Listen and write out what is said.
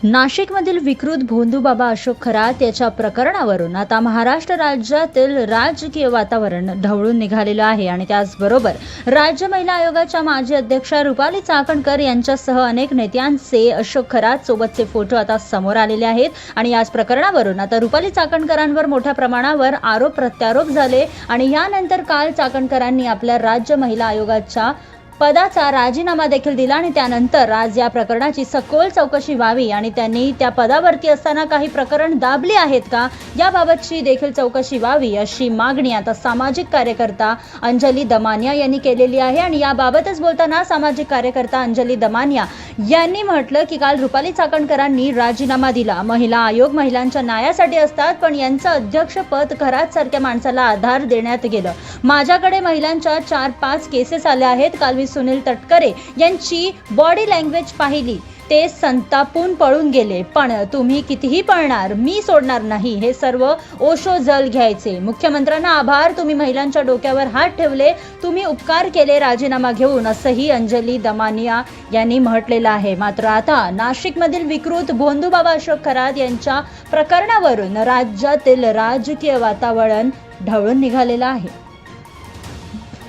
नाशिकमधील विकृत भोंदूबाबा अशोक खरात याच्या प्रकरणावरून आता महाराष्ट्र राज्यातील राजकीय वातावरण ढवळून निघालेलं आहे आणि त्याचबरोबर राज्य महिला आयोगाच्या माजी अध्यक्षा रुपाली चाकणकर यांच्यासह अनेक नेत्यांचे अशोक खरात सोबतचे फोटो आता समोर आलेले आहेत आणि याच प्रकरणावरून आता रुपाली चाकणकरांवर मोठ्या प्रमाणावर आरोप प्रत्यारोप झाले आणि यानंतर काल चाकणकरांनी आपल्या राज्य महिला आयोगाच्या पदाचा राजीनामा देखील दिला आणि त्यानंतर आज या प्रकरणाची सखोल चौकशी व्हावी आणि त्यांनी त्या पदावरती असताना काही प्रकरण दाबली आहेत का याबाबतची देखील चौकशी व्हावी अशी मागणी आता सामाजिक कार्यकर्ता अंजली दमानिया यांनी केलेली आहे आणि याबाबतच बोलताना सामाजिक कार्यकर्ता अंजली दमानिया यांनी म्हटलं की काल रुपाली चाकणकरांनी राजीनामा दिला. महिला आयोग महिलांच्या न्यायासाठी असतात पण यांचं अध्यक्षपद खरात सारख्या माणसाला आधार देण्यात गेलं. माझ्याकडे महिलांच्या 4-5 केसेस आल्या आहेत. काल सुनील तटकरे यांची बॉडी लँग्वेज पाहिली, ते संतापून पळून गेले. पण तुम्ही कितीही पळणार, मी सोडणार नाही. हे सर्व ओशो जल घ्यायचे. मुख्यमंत्र्यांना आभार, तुम्ही महिलांच्या डोक्यावर हात ठेवले, तुम्ही उपकार केले राजीनामा घेऊन, असंही अंजली दमानिया यांनी म्हटलेलं आहे. मात्र आता नाशिकमधील विकृत भोंदूबाबा अशोक खरात यांच्या प्रकरणावरून राज्यातील राजकीय वातावरण ढवळून निघालेलं आहे.